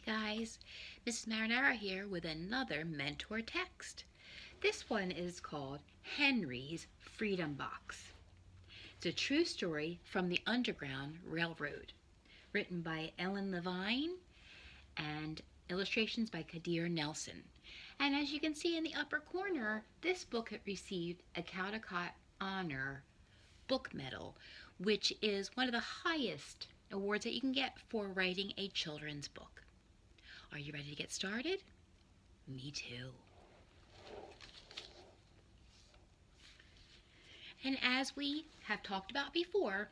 Guys, Mrs. Marinara here with another mentor text. This one is called Henry's Freedom Box. It's a true story from the Underground Railroad, written by Ellen Levine and illustrations by Kadir Nelson. And as you can see in the upper corner, this book had received a Caldecott Honor Book Medal, which is one of the highest awards that you can get for writing a children's book. Are you ready to get started? Me too. And as we have talked about before,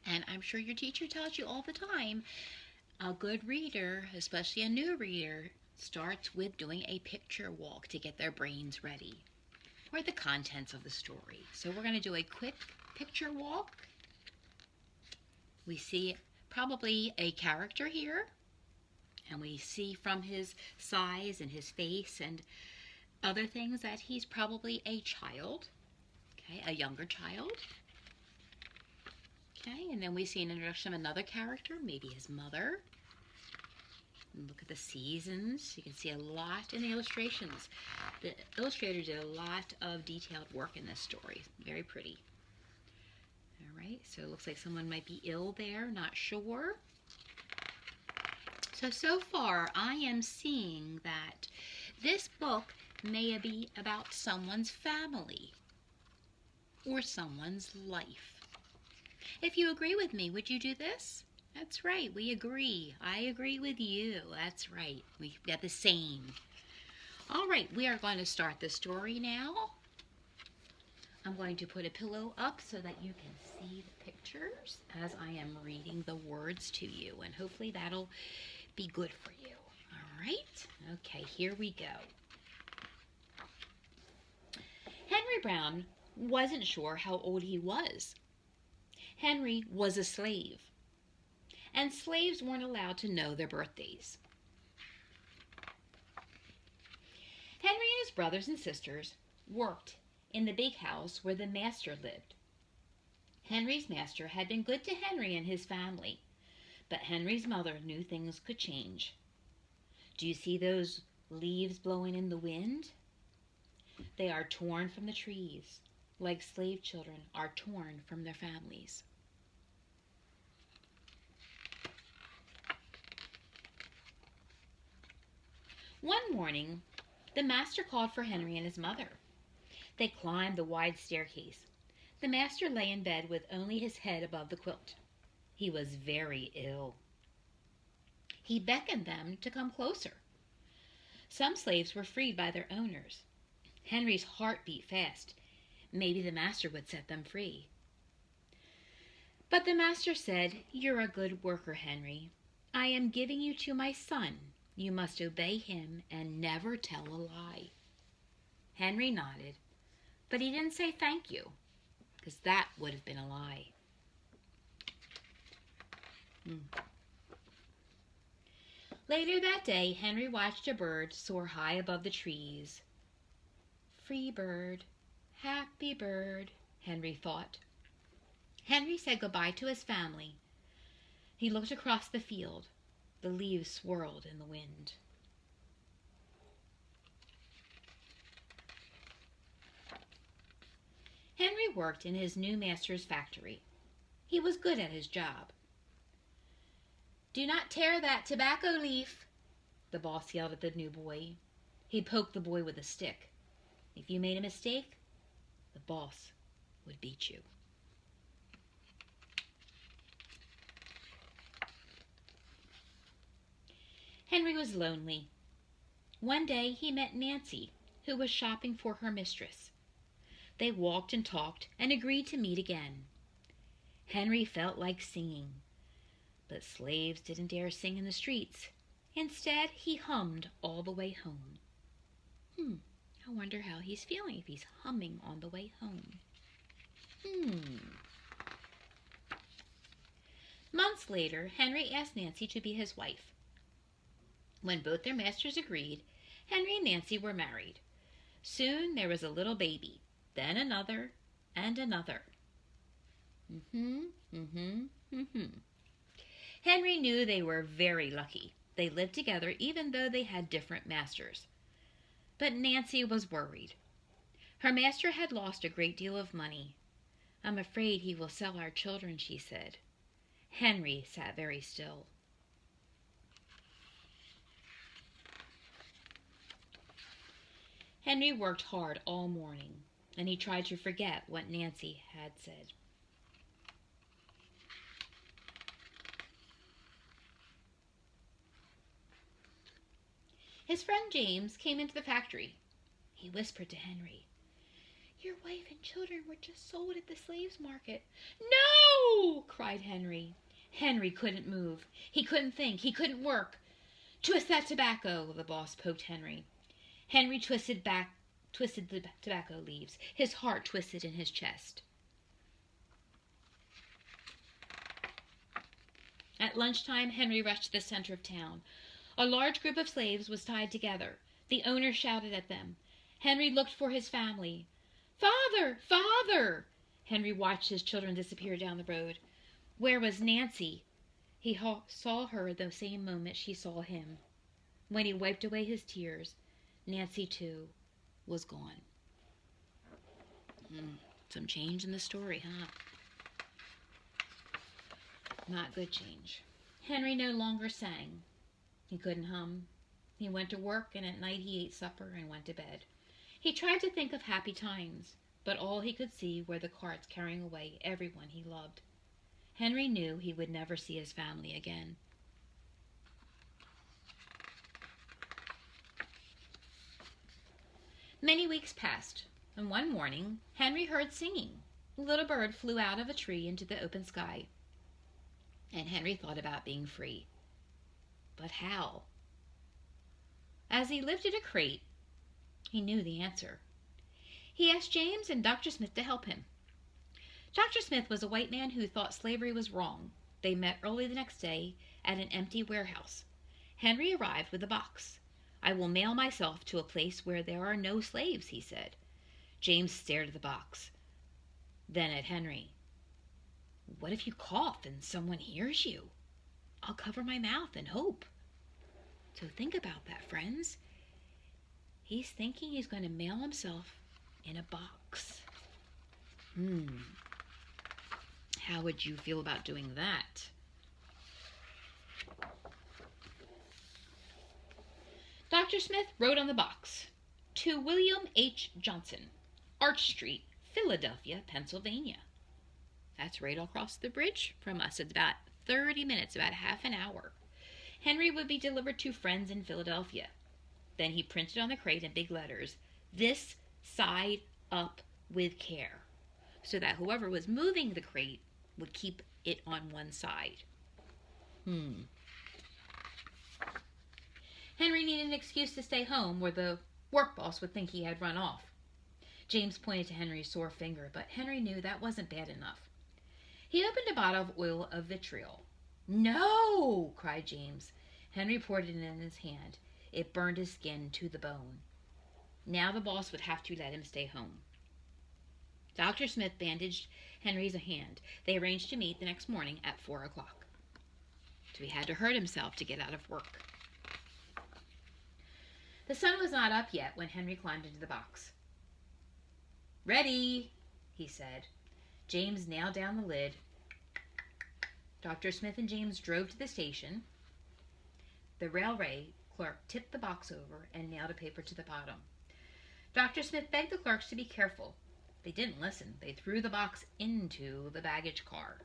and I'm sure your teacher tells you all the time, a good reader, especially a new reader, starts with doing a picture walk to get their brains ready, or the contents of the story. So we're going to do a quick picture walk. We see probably a character here, and we see from his size and his face and other things that he's probably a child, okay, a younger child. Okay, and then we see an introduction of another character, maybe his mother. And look at the seasons. You can see a lot in the illustrations. The illustrator did a lot of detailed work in this story. Very pretty. All right, so it looks like someone might be ill there, not sure. So far I am seeing that this book may be about someone's family or someone's life. If you agree with me, would you do this? That's right, we agree. I agree with you. That's right, we've got the same. All right, we are going to start the story now. I'm going to put a pillow up so that you can see the pictures as I am reading the words to you, and hopefully that'll be good for you. All right, okay, here we go. Henry Brown wasn't sure how old he was. Henry was a slave, and slaves weren't allowed to know their birthdays. Henry and his brothers and sisters worked in the big house where the master lived. Henry's master had been good to Henry and his family, but Henry's mother knew things could change. Do you see those leaves blowing in the wind? They are torn from the trees, like slave children are torn from their families. One morning, the master called for Henry and his mother. They climbed the wide staircase. The master lay in bed with only his head above the quilt. He was very ill. He beckoned them to come closer. Some slaves were freed by their owners. Henry's heart beat fast. Maybe the master would set them free. But the master said, "You're a good worker, Henry. I am giving you to my son. You must obey him and never tell a lie." Henry nodded, but he didn't say thank you, because that would have been a lie. Later that day, Henry watched a bird soar high above the trees. Free bird, happy bird, Henry thought. Henry said goodbye to his family. He looked across the field. The leaves swirled in the wind. Henry worked in his new master's factory. He was good at his job. "Do not tear that tobacco leaf," the boss yelled at the new boy. He poked the boy with a stick. If you made a mistake, the boss would beat you. Henry was lonely. One day he met Nancy, who was shopping for her mistress. They walked and talked and agreed to meet again. Henry felt like singing, but slaves didn't dare sing in the streets. Instead, he hummed all the way home. I wonder how he's feeling if he's humming on the way home. Months later, Henry asked Nancy to be his wife. When both their masters agreed, Henry and Nancy were married. Soon there was a little baby, then another, and another. Henry knew they were very lucky. They lived together even though they had different masters. But Nancy was worried. Her master had lost a great deal of money. "I'm afraid he will sell our children," she said. Henry sat very still. Henry worked hard all morning, and he tried to forget what Nancy had said. His friend James came into the factory. He whispered to Henry, "Your wife and children were just sold at the slaves' market." "No!" cried Henry. Henry couldn't move. He couldn't think. He couldn't work. "Twist that tobacco," the boss poked Henry. Henry twisted the tobacco leaves. His heart twisted in his chest. At lunchtime, Henry rushed to the center of town. A large group of slaves was tied together. The owner shouted at them. Henry looked for his family. "Father! Father!" Henry watched his children disappear down the road. Where was Nancy? He saw her the same moment she saw him. When he wiped away his tears, Nancy, too, was gone. Some change in the story, huh? Not good change. Henry no longer sang. He couldn't hum. He went to work, and at night he ate supper and went to bed. He tried to think of happy times, but all he could see were the carts carrying away everyone he loved. Henry knew he would never see his family again. Many weeks passed, and one morning Henry heard singing. A little bird flew out of a tree into the open sky, and Henry thought about being free. But how? As he lifted a crate, he knew the answer. He asked James and Dr. Smith to help him. Dr. Smith was a white man who thought slavery was wrong. They met early the next day at an empty warehouse. Henry arrived with a box. "I will mail myself to a place where there are no slaves," he said. James stared at the box, then at Henry. "What if you cough and someone hears you?" "I'll cover my mouth and hope." So think about that, friends. He's thinking he's going to mail himself in a box. How would you feel about doing that? Dr. Smith wrote on the box, "To William H. Johnson, Arch Street, Philadelphia, Pennsylvania." That's right across the bridge from us. It's about 30 minutes, about half an hour. Henry would be delivered to friends in Philadelphia. Then he printed on the crate in big letters, "This side up with care," so that whoever was moving the crate would keep it on one side. Henry needed an excuse to stay home, or the work boss would think he had run off. James pointed to Henry's sore finger, but Henry knew that wasn't bad enough. He opened a bottle of oil of vitriol. "No!" cried James. Henry poured it in his hand. It burned his skin to the bone. Now the boss would have to let him stay home. Dr. Smith bandaged Henry's hand. They arranged to meet the next morning at 4 o'clock. So he had to hurt himself to get out of work. The sun was not up yet when Henry climbed into the box. "Ready," he said. James nailed down the lid. Dr. Smith and James drove to the station. The railway clerk tipped the box over and nailed a paper to the bottom. Dr. Smith begged the clerks to be careful. They didn't listen. They threw the box into the baggage car.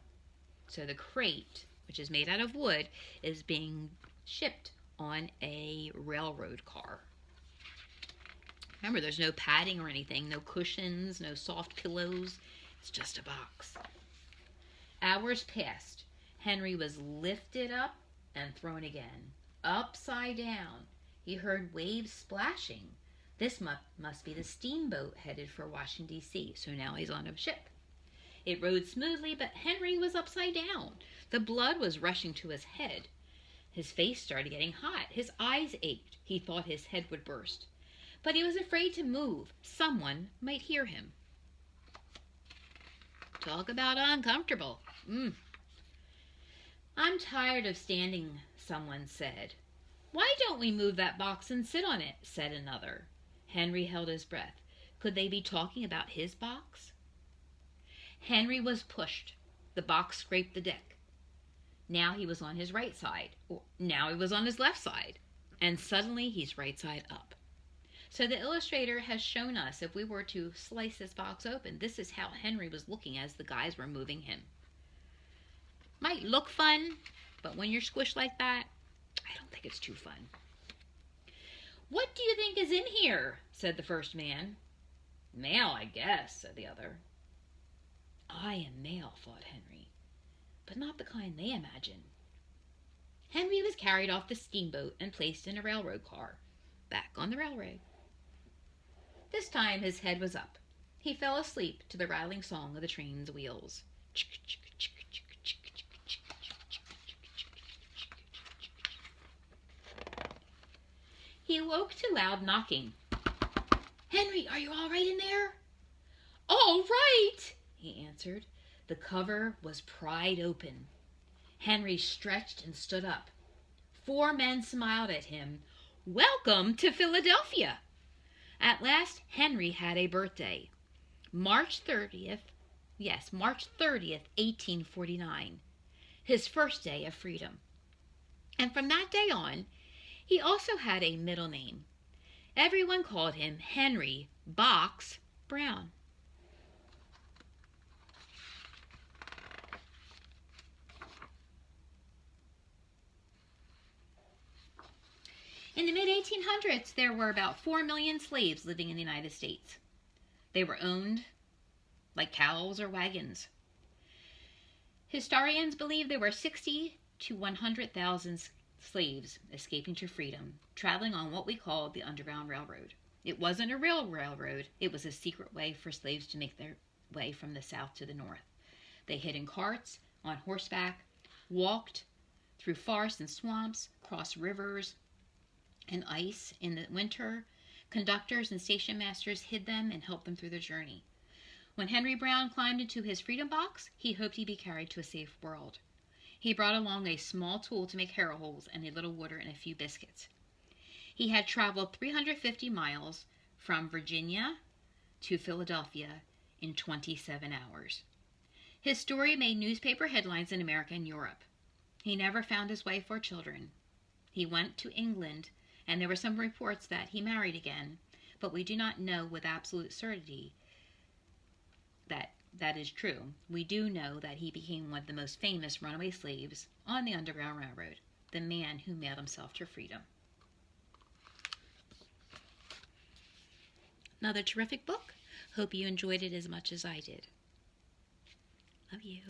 So the crate, which is made out of wood, is being shipped on a railroad car. Remember, there's no padding or anything, no cushions, no soft pillows. It's just a box. Hours passed. Henry was lifted up and thrown again, upside down. He heard waves splashing. This must be the steamboat headed for Washington, D.C., so now he's on a ship. It rode smoothly, but Henry was upside down. The blood was rushing to his head. His face started getting hot. His eyes ached. He thought his head would burst. But he was afraid to move. Someone might hear him. Talk about uncomfortable. "I'm tired of standing," someone said. "Why don't we move that box and sit on it?" said another. Henry held his breath. Could they be talking about his box? Henry was pushed. The box scraped the deck. Now he was on his right side, or now he was on his left side, and suddenly he's right side up. So the illustrator has shown us, if we were to slice this box open, this is how Henry was looking as the guys were moving him. Might look fun, but when you're squished like that, I don't think it's too fun. "What do you think is in here?" said the first man. "Mail, I guess," said the other. I am mail, thought Henry, but not the kind they imagine. Henry was carried off the steamboat and placed in a railroad car, back on the railroad. This time his head was up. He fell asleep to the rattling song of the train's wheels. He awoke to loud knocking. "Henry, are you all right in there?" "All right," he answered. The cover was pried open. Henry stretched and stood up. 4 men smiled at him. "Welcome to Philadelphia." At last Henry had a birthday. March 30th, 1849. His first day of freedom. And from that day on, he also had a middle name. Everyone called him Henry Box Brown. In the mid-1800s, there were about 4 million slaves living in the United States. They were owned like cows or wagons. Historians believe there were 60 to 100,000 slaves escaping to freedom, traveling on what we call the Underground Railroad. It wasn't a real railroad. It was a secret way for slaves to make their way from the south to the north. They hid in carts, on horseback, walked through forests and swamps, crossed rivers and ice in the winter. Conductors and station masters hid them and helped them through their journey. When Henry Brown climbed into his freedom box, he hoped he'd be carried to a safe world. He brought along a small tool to make hair holes and a little water and a few biscuits. He had traveled 350 miles from Virginia to Philadelphia in 27 hours. His story made newspaper headlines in America and Europe. He never found his wife or children. He went to England, and there were some reports that he married again, but we do not know with absolute certainty that that is true. We do know that he became one of the most famous runaway slaves on the Underground Railroad, the man who mailed himself to freedom. Another terrific book. Hope you enjoyed it as much as I did. Love you.